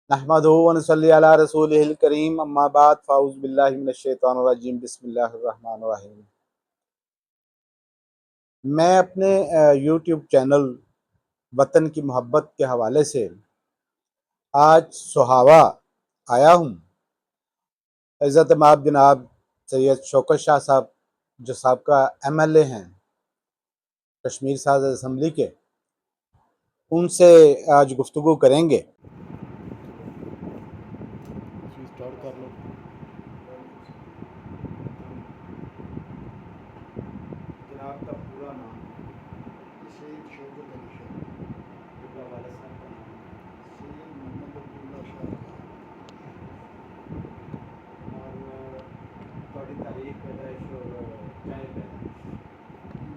नहमदुहु व नसल्ली अला रसूलिहिल करीम अम्मा बाद फ़ाऊज़ु बिल्लाहि मिनश शैतानिर रजीम बिस्मिल्लाहिर रहमानिर रहीम। मैं अपने यूट्यूब चैनल वतन की मोहब्बत के हवाले से आज सुहावा आया हूँ। इज़्ज़त माब जनाब सैयद शौकत शाह साहब जो साबका MLA हैं कश्मीर साज असम्बली के, उनसे आज गुफ्तगू करेंगे। स्टार्ट कर लो। जनाब का पूरा नाम सैयद शौकत अली शाह, पूरा वाले साहब का नाम सैयद मोहम्मद अब्दुल्ला शाह और थोड़ी तारीख पैदाइश और चाहे पैदाइश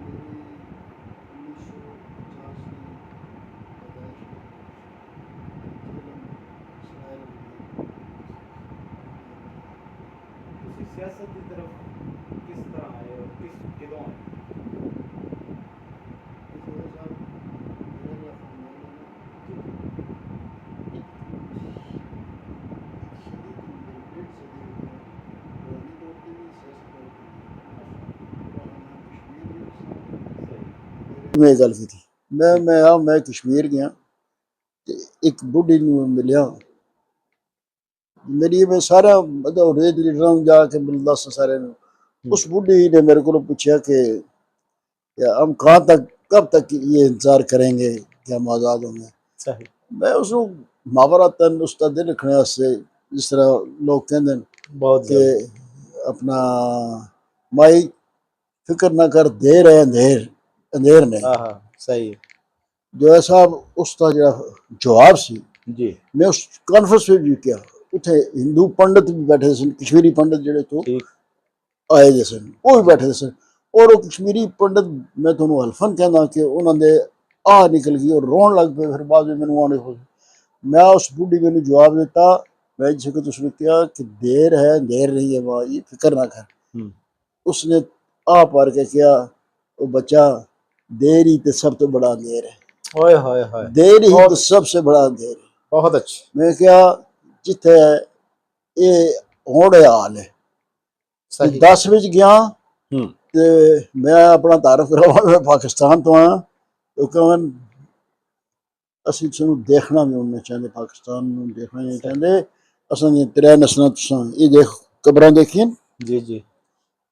मेरी 1985 पैदाइश है। झेलम इसराइल में। किसी सियासत की तरफ किस तरह आए और किस किलों आए? इस वजह साहब मेरा जो ख़ानदान है ना, एक सदी की डेढ़ सदी हो गया रूहानी तौर पर भी सियासी तौर पर भी। मेरा ख़ानदान कश्मीर में बसा है। सही। में गल की थी मैं कश्मीर गया ते एक बुढ़ी नूं मिलिया। मेरी मैं सारा मतलब रेत लीडर जाके मिल दस सारे नूं। उस बुढ़ी ने मेरे को पूछा कि या हम कहाँ तक कब तक ये इंतजार करेंगे कि हम आज़ाद होंगे। सही। मैं उसको महावरतन उसका दिन रखने वास्ते जिस तरह लोग कहते हैं बहुत कि जल्द। अपना माई फिक्र ना कर देर है अंधेर अंधेर नहीं। हाँ हाँ, सही है जो है साहब उसका जो जवाब सी जी। मैं उस कॉन्फ्रेंस में भी किया। उथे हिंदू पंडित भी बैठे सन, कश्मीरी पंडित जेड़े तो ठीक। आए दे सन, वो भी बैठे दे सन। और वो कश्मीरी पंडित मैं थोनों हल्फन कहना कि उन्होंने आ निकल गई और रोन लग पे। फिर बाद में मैंने आने हो मैं उस बुढ़ी मैंने जवाब दिता। मैं जिसको उसने किया कि देर है देर नहीं है भाई फिक्र ना कर। उसने आ पार के किया वो बच्चा देर ही तो सब तो बड़ा अंधेर है। ओए होए होए, देर ही तो बहुत सबसे बड़ा अंधेर है। बहुत अच्छे। मैं क्या जिथे ये होने हाल है कि सही। 10 बज गया हम्म। ते मैं अपना तारफ करावा मैं पाकिस्तान तो आया तो कहन असं इसनूं देखना भी उन्हें चाहते पाकिस्तान नूं देखना नहीं सही। चाहते। असां दी त्रै नस्लां तुसां ये देख कब्रां देखिए जी जी।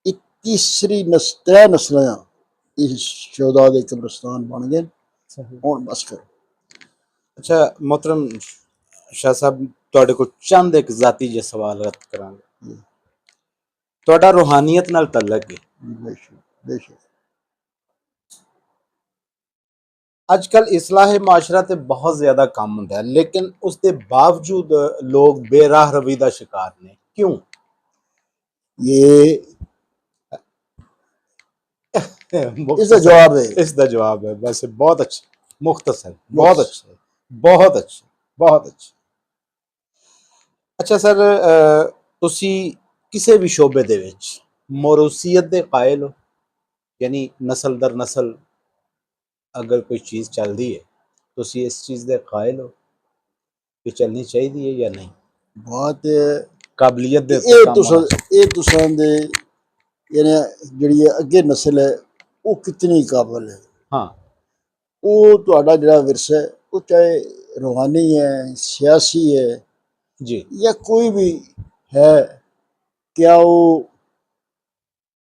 ये तीसरी त्रै नस्लां इस शोधा दे कब्रिस्तान बन गए। सही। हुण बस करो। अच्छा मोहतरम शाह साहब, ਤੁਹਾਡੇ ਕੋਲ ਚੰਦ ਇੱਕ ਜ਼ਾਤੀ ਜਿਹੇ ਸਵਾਲ ਰੱਦ ਕਰਾਂਗੇ। ਤੁਹਾਡਾ ਰੂਹਾਨੀਅਤ ਨਾਲ ਤਲਕ ਹੈ। बेशक बेशक ਅੱਜਕੱਲ ਇਸਲਾਹ ਮਾਸ਼ਰਾ ਤੇ ਬਹੁਤ ਜ਼ਿਆਦਾ ਕੰਮ ਹੁੰਦਾ ਹੈ, ਲੇਕਿਨ ਉਸ ਦੇ ਬਾਵਜੂਦ ਲੋਕ ਬੇਰਾਹ ਰਵੀ ਦਾ ਸ਼ਿਕਾਰ ਨੇ, ਕਿਉਂ? ये इसका मुख्तसर जवाब है। इसका जवाब है वैसे बहुत अच्छा, मुख्तसर, बहुत मुख्तसर अच्छा, बहुत अच्छा, बहुत अच्छा। ਅੱਛਾ ਸਰ, ਤੁਸੀਂ ਕਿਸੇ ਵੀ ਸ਼ੋਬੇ ਦੇ ਵਿੱਚ ਮੌਰੂਸੀਅਤ ਦੇ ਕਾਇਲ ਹੋ, ਯਾਨੀ ਨਸਲ ਦਰ ਨਸਲ ਅਗਰ ਕੋਈ ਚੀਜ਼ ਚੱਲਦੀ ਹੈ ਤੁਸੀਂ ਇਸ ਚੀਜ਼ ਦੇ ਕਾਇਲ ਹੋ ਕਿ ਚੱਲਣੀ ਚਾਹੀਦੀ ਹੈ ਜਾਂ ਨਹੀਂ? बात ਕਾਬਲੀਅਤ ਦੇ ਉੱਤੇ ये ਕੰਮ ਹੋਣਾ ये तुसां दे यानी जिहड़ी अगे नस्ल है वो कितनी काबल है। हाँ वो तुहाडा जिहड़ा विरसा है वो चाहे रूहानी है सियासी है जी या कोई भी है क्या वो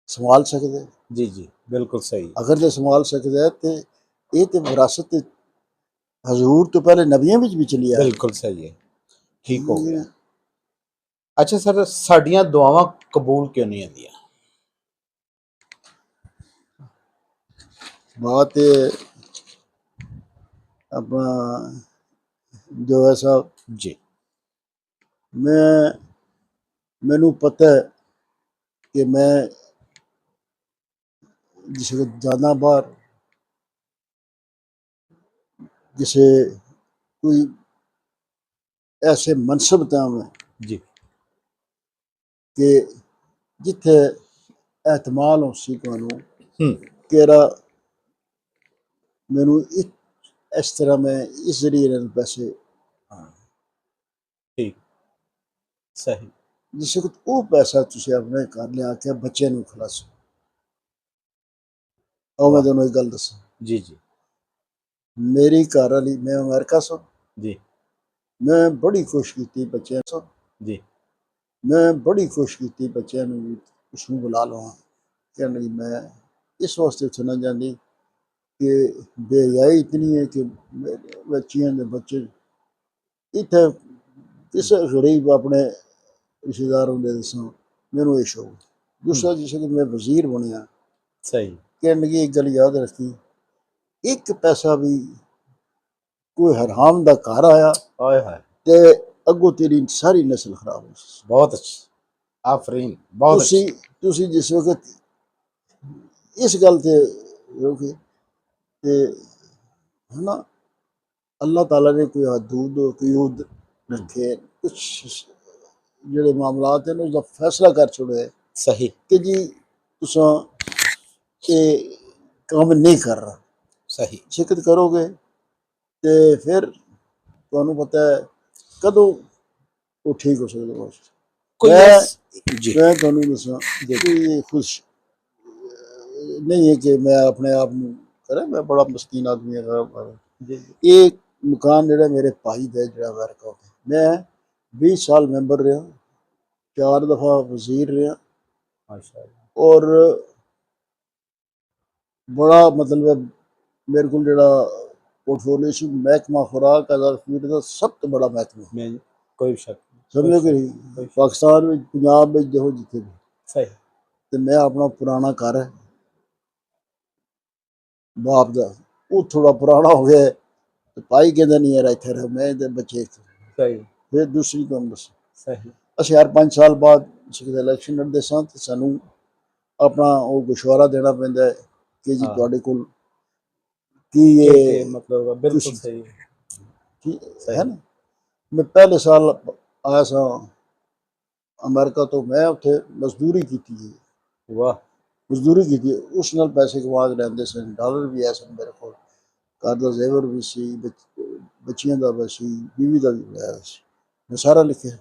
संभाल सकते हैं। जी जी, बिल्कुल सही। अगर जो संभाल सकते हैं तो ये तो विरासत हजूर तो पहले नबियों में भी चली आ रही बिल्कुल सही है, ठीक हो गया। अच्छा सर, साडियां दुआवां कबूल क्यों नहीं होंदियां? बात अपना जो है साहब जी मैं मैनू पता है कि मैं जिस जाना बाहर जिसे कोई ऐसे मनसब था मैं जी कि जिथे एहतमाल हो सी तुहानू हम्म केरा ਮੈਨੂੰ ਇਸ ਤਰ੍ਹਾਂ ਮੈਂ ਇਸ ਜ਼ਰੀਏ ਨਾਲ ਪੈਸੇ ਠੀਕ ਸਹੀ ਜਿਸ ਵਕਤ ਉਹ ਪੈਸਾ ਤੁਸੀਂ ਆਪਣੇ ਘਰ ਲਿਆ ਕੇ ਬੱਚਿਆਂ ਨੂੰ ਖਿਲਾਸੋ। ਉਹ ਮੈਂ ਵਾਹ ਤੁਹਾਨੂੰ ਇੱਕ ਗੱਲ ਦੱਸਾਂ, ਜੀ ਜੀ ਮੇਰੀ ਘਰ ਵਾਲੀ, ਮੈਂ ਅਮਰੀਕਾ ਸਾਂ, ਜੀ ਮੈਂ ਬੜੀ ਕੋਸ਼ਿਸ਼ ਕੀਤੀ ਬੱਚਿਆਂ ਤੋਂ, ਜੀ ਮੈਂ ਬੜੀ ਕੋਸ਼ਿਸ਼ ਕੀਤੀ ਬੱਚਿਆਂ ਨੂੰ ਵੀ ਉਸਨੂੰ ਬੁਲਾ ਲਵਾਂ। ਕਹਿਣ ਲਈ ਮੈਂ ਇਸ ਵਾਸਤੇ ਉੱਥੇ ਨਾ ਜਾਂਦੀ ਕਿ ਬੇਹਯਾਈ ਇਤਨੀ ਹੈ ਕਿ ਮੇਰੇ ਬੱਚਿਆਂ ਦੇ ਬੱਚੇ ਇੱਥੇ ਕਿਸੇ ਗਰੀਬ ਆਪਣੇ ਰਿਸ਼ਤੇਦਾਰ ਹੁੰਦੇ ਦੱਸਾਂ ਮੈਨੂੰ ਇਹ ਸ਼ੌਕ। ਦੂਸਰਾ ਜਿਸ ਕਿ ਮੈਂ ਵਜ਼ੀਰ ਬਣਿਆ, ਸਹੀ ਕਹਿਣ ਲੱਗੀ ਇੱਕ ਗੱਲ ਯਾਦ ਰੱਖੀ, ਇੱਕ ਪੈਸਾ ਵੀ ਕੋਈ ਹਰਾਮ ਦਾ ਘਰ ਆਇਆ ਹਾਏ ਹਾਏ ਤੇ ਅੱਗੋਂ ਤੇਰੀ ਸਾਰੀ ਨਸਲ ਖਰਾਬ ਹੋ ਸੀ। ਬਹੁਤ ਅੱਛੀ ਆਫਰੀਨ ਬਹੁਤ ਅੱਛੀ ਤੁਸੀਂ ਜਿਸ ਵਕਤ ਇਸ ਗੱਲ ਤੇ ਰੋਕੇ ਤੇ ਹਨਾ, ਅੱਲਾਹ ਤਾਲਾ ਨੇ ਕੋਈ ਹਦੂਦ ਕਯੂਦ ਰੱਖੇ, ਕੁਛ ਜਿਹੜੇ ਮਾਮਲਾਤ ਨੇ ਉਸਦਾ ਫੈਸਲਾ ਕਰ ਛੋੜਿਆ ਸਹੀ ਕਿ ਜੀ ਤੁਸੀਂ ਇਹ ਕੰਮ ਨਹੀਂ ਕਰ ਰਹਾ, ਸਹੀ ਸ਼ਿਕਤ ਕਰੋਗੇ ਤੇ ਫਿਰ ਤੁਹਾਨੂੰ ਪਤਾ ਹੈ ਕਦੋਂ ਉਹ ਠੀਕ ਹੋ ਸਕਦਾ। ਬਸ ਕੋਈ ਜੀ ਮੈਂ ਤੁਹਾਨੂੰ ਦੱਸਾਂ ਜੀ ਕੋਈ ਖੁਸ਼ ਨਹੀਂ ਹੈ ਕਿ ਮੈਂ ਆਪਣੇ ਆਪ ਨੂੰ ਕਰਾਂ, ਮੈਂ ਬੜਾ ਮਸਕੀਨ ਆਦਮੀ ਹਾਂ। ਜੀ ਇਹ ਮਕਾਨ ਜਿਹੜਾ ਮੇਰੇ ਭਾਈ ਦਾ ਜਿਹੜਾ ਅਮਰੀਕਾ, ਮੈਂ 20 ਸਾਲ ਮੈਂਬਰ ਰਿਹਾ, 4 ਦਫਾ ਵਜ਼ੀਰ ਰਿਹਾ, ਮਾਸ਼ਾਅੱਲਾਹ ਔਰ ਬੜਾ ਮਤਲਬ ਮੇਰੇ ਕੋਲ ਜਿਹੜਾ पोर्टफोलियो से महकमा खुराक आज़ाद फीड का सब तो बड़ा महकमा मैं कोई शक समझो कि नहीं। पाकिस्तान में पंजाब में देखो जिथे भी सही तो मैं अपना पुराना घर है बाप का वो थोड़ा पुराना हो गया तो भाई कहता नहीं यार इतने रह मैं तो बच्चे सही फिर दूसरी तुम दस सही असं यार 5 साल बाद इलेक्शन लड़ते सा तो सानू अपना वो गुशवारा देना पैंदा है कि जी तुहाडे कोल की ये मतलब बिल्कुल कुछ सही है ना। मैं पहले साल आया सा अमेरिका तो मैं उत्थे मजदूरी की थी, वाह मजदूरी की थी उस नाल पैसे कमा के लैंदे सन, डॉलर भी है सन मेरे को, घर का जेवर भी सी, बच्चियां का भी सी, बीवी का भी है सी, मैं सारा लिखे।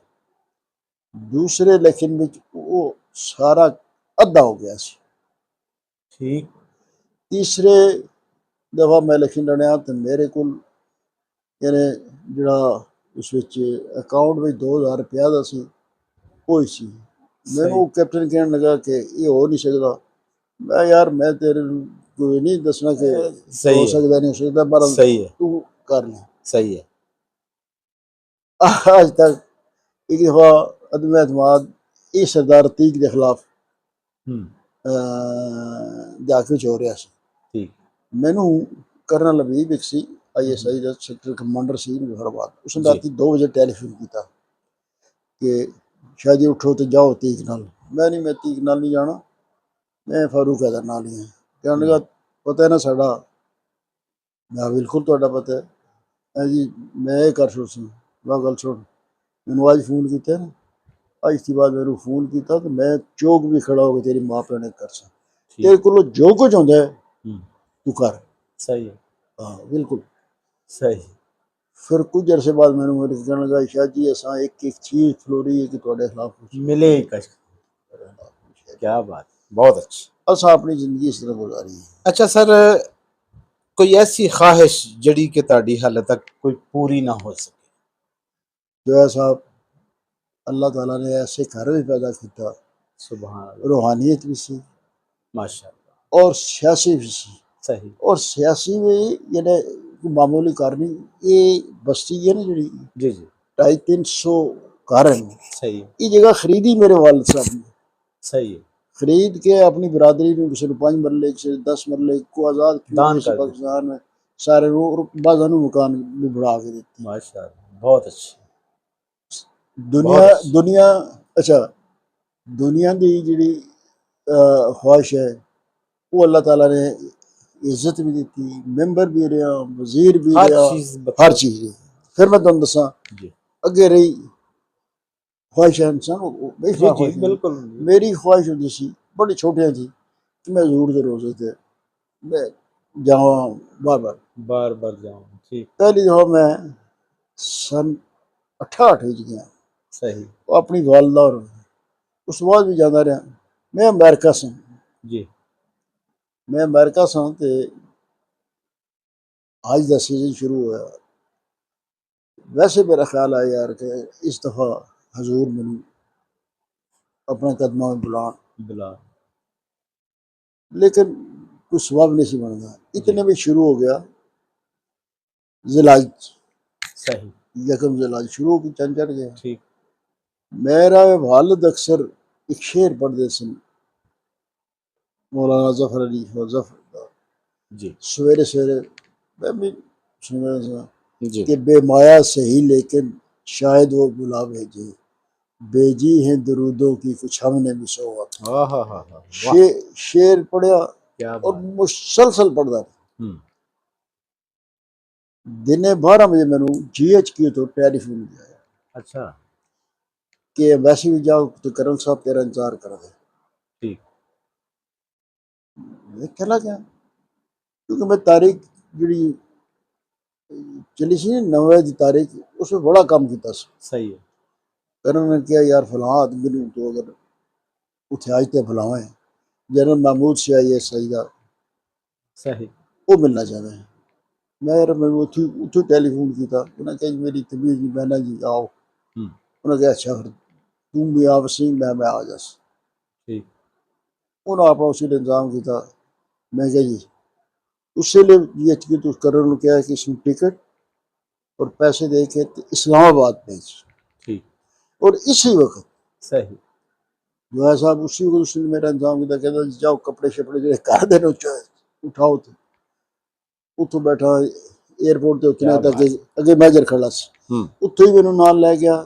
दूसरे इलेक्शन में वो सारा अद्धा हो गया सी। ठीक तीसरे दफा मैं इलेक्शन लड़िया तो मेरे को यानी जड़ा उस अकाउंट में 2000 रुपया का सी वो ही सी। मैनू कैप्टन कहने लगा कि ये हो नहीं सकता, मैं यार मैं तेरे कोई नहीं दसना कि हो सकता नहीं हो सकता पर तू कर ले। सही है आज तक एक दफा अदम एतमाद ये सरदार अतीक के खिलाफ जाके हो रहा सी। ठीक मैनू कर्नल हबीब एक सी ISI का सैक्टर कमांडर सी मुजफ्फराबाद, उसने रात 2 बजे टैलीफोन किया कि शाह जी उठो तो जाओ तीक नाल। मैं तीक नाल नहीं जाना, मैं फारूक हैदर नाल ही हाँ। कहने लगा पता है ना साड़ा, मैं बिल्कुल तुहाडा पता है जी, मैं ये कर छुड़ सी। मैं गल सुन, मैनू अज फोन किया ना, अज के बाद मैनू फोन किया तो मैं चौक भी खड़ा हो गया तेरी माँ प्यो ने कर सा, तेरे को जो कुछ होंदा है तू कर। सही है हाँ बिल्कुल सही। फिर कुछ अरसे बाद मैंने मेरे कहने लगा शाह जी असा एक एक चीज फ्लोरी है कि थोड़े खिलाफ कुछ मिले ही कश क्या बात बहुत अच्छी। असा अपनी जिंदगी इस तरह गुजारी है। अच्छा सर कोई ऐसी ख्वाहिश जड़ी कि ताड़ी हाले तक कोई पूरी ना हो सके। जो है साहब अल्लाह ताला ने ऐसे घर भी पैदा किया, सुभान रूहानियत भी सी माशाअल्लाह और सियासी भी सी। सही और सियासी में यानी मामूली घर नहीं, ये बस्ती है ना जी जी जी 250-300 घर हैं, सही है ये जगह खरीदी मेरे वालिद साहब ने, सही है खरीद के अपनी बरादरी में किसी 5 मरले किसी 10 मरले को आज़ाद दान कर पाकिस्तान में सारे बाजानू मकान भी बढ़ा के देते माशाअल्लाह बहुत अच्छी दुनिया अच्छा दुनिया की जी ख्वाहिश है वो अल्लाह ताला ने इज्जत भी दी, मैंबर भी रहा, वजीर भी रहा, हर चीज़ रही। फिर मैं तुम दसा अगे रही ख्वाहिश इंसान बिल्कुल मेरी ख्वाहिश होती सी बड़ी छोटियां थी कि मैं हजूर के रोजे थे मैं जावा बार बार। बार बार जाऊँ, ठीक। पहली दफ़ा मैं सन 68 विच गया, सही वो अपनी वालदा और उस तो बाद भी जाता रहा। मैं अमेरिका से, जी। मैं अमेरिका से ते हज का सीजन शुरू होया। वैसे मेरा ख्याल आया यार कि इस दफ़ा हजूर मैनू अपने कदमों में बुलान, बुला। लेकिन कोई सबब नहीं सी बनता। जी। इतने में शुरू हो गया जिलाज, सही, यकम जिलाज शुरू हो गई, चंद चढ़ गया। ठीक। मेरा वालिद अक्सर एक शेर पढ़ते सन मौलाना जफर अली और जफर का, जी। सवेरे सवेरे मैं भी सुना था जी। कि बेमाया सही लेकिन शायद वो बुला भेजे, भेजी हैं दरूदों की कुछ हमने भी सौगात। हाँ हाँ हाँ हाँ, वाह, शेर पढ़िया क्या और बात। मुसलसल पढ़ता रहा। हम्म। दिन 12 बजे मैनू GHQ तो टेलीफोन आया अच्छा, कि वैसे भी जाओ तो करम साहब तेरा इंतजार कर रहे। ठीक। मैं चला गया क्योंकि मैं तारीख जी चली सी 9 की तारीख, उसमें बड़ा काम किया। सही है। करण ने किया यार फलां आदमी नूं तो अगर उत्थे आज ते बुलावें, जनरल महमूद से आई है सईदा, सही। वो मिलना चाहते हैं। मैं यार मैं उठू टेलीफोन किया, उन्हें कहा जी मेरी तबीयत नहीं, बहना जी आओ। हम्म। उन्हें कहा अच्छा फिर तू भी आप सही, मैं आ जास। ठीक। उन्हें अपना उसी ने इंतजाम किया। मैं कहा जी उससे लिए GHQ तो करण ने कहा कि इसमें टिकट और पैसे दे के ते इस्लामाबाद भेज। ठीक। और इसी वक्त सही। जो है साहब उसी को उसने मेरा इंतजाम किया, कहता जी जाओ कपड़े शपड़े जो कर देने उठाओ तो उतो बैठा एयरपोर्ट के उतने क्या तक बात। अगे मेजर खड़ा सी, हम्म। उत्थों ही मैनू नाल लै गया।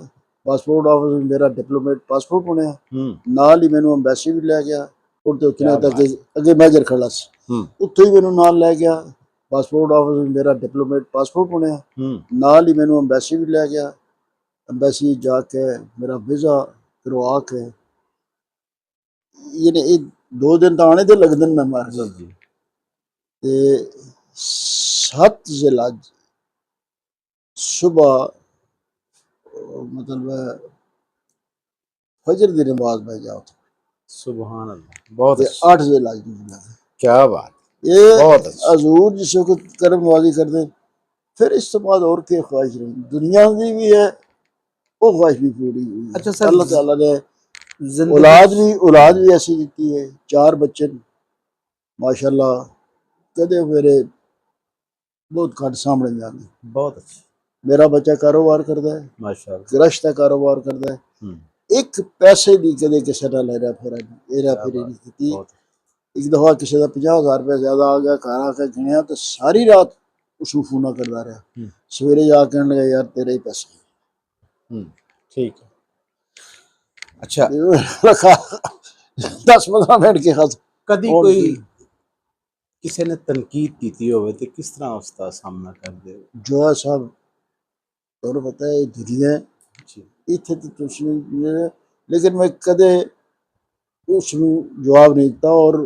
पासपोर्ट ऑफिस में मेरा डिप्लोमेट पासपोर्ट बनया, हम्म। नाल ही मैनू अंबैसी भी लै गया। और तो उतने क्या तक बात। अगे मेजर खड़ा सी, हम्म। उत्थों ही मैनू नाल लै गया। पासपोर्ट ऑफिस में मेरा डिप्लोमेट पासपोर्ट बनया, हम्म। नाल ही मैनू अंबैसी भी लै गया। अंबैसी जाके मेरा वीज़ा करवा के, ये 2 दिन तो आने दे लगते हैं जी अमेरिका। जी। ते 7 जिलहज सुबह मतलब फजर की नमाज में जाओ सुबहान अल्लाह, बहुत ते अच्छी। 8 जिलहज में। क्या बात। ये बहुत अच्छी। हजूर जिस वक्त करम नवाजी करते, फिर इस तो बाद और क्या ख्वाहिश रही दुनिया की भी है, वो ख्वाहिश भी पूरी हुई है। अच्छा सर, अल्लाह ताला ने जिंदगी औलाद भी ऐसी दी है, 4 बच्चे माशाल्लाह। कदे मेरे बहुत घट सामने जाते। बहुत अच्छी। मेरा बच्चा कारोबार करता है, माशाल्लाह। गृहस्थ का कारोबार करता है। हम्म। एक पैसे की कदे किसी का हेरा फेरा क्या फेरी बात। नहीं की। बहुत। एक दफा किसी का 50,000 रुपया ज्यादा आ गया, घर आके गिनिया तो सारी रात उसको फोना करता रहा। हम्म। सवेरे जाके कहने लगा यार तेरे ही पैसे। ठीक है। अच्छा, रखा 10-15 मिनट के खत कदी और कोई किसी ने तनकीद की होवे तो किस तरह उसका सामना कर दे। जो है साहब तो पता है दुनिया जी। इतने तो तुम नहीं, लेकिन मैं कदे उसनू जवाब नहीं दिता। और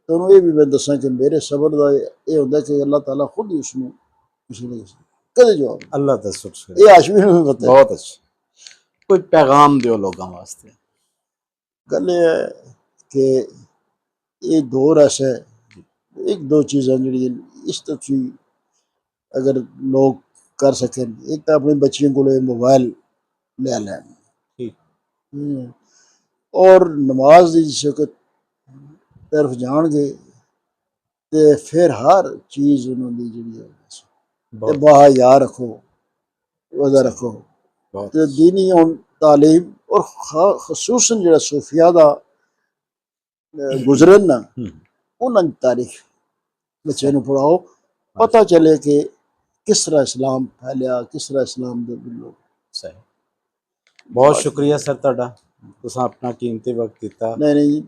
तुहानू ये भी मैं दसा कि मेरे सबर का यह होंगे कि अल्लाह ताला खुद ही उसनू किसी ने कदे जवाब नहीं। अल्लाह का शुक्र ये है। आशमी नूं भी पता है। बहुत अच्छा। कोई पैगाम दो लोगों वास्ते। गल ये है कि ये दौर ऐसा है, एक दो चीज़ां जी इस तरह अगर लोग कर सकें, एक तो अपनी बच्चियों को मोबाइल ले लैन। ठीक। और नमाज की जिस वक्त तरफ जाएंगे तो फिर हर चीज़ उन्होंने जी बहुत बाहा याद रखो, वजह सही। रखो। बहुत तो अच्छा। दीनी तालीम और खसूसन जो सूफिया का गुजरन ना, उन्होंने तारीख बच्चे सही। पढ़ाओ, पता माशा। चले कि किस तरह इस्लाम फैलिया, किस तरह इस्लाम दे लोग। सही। बहुत शुक्रिया सर तुहाडा, तुसां अपना कीमती वक्त दिता। नहीं नहीं,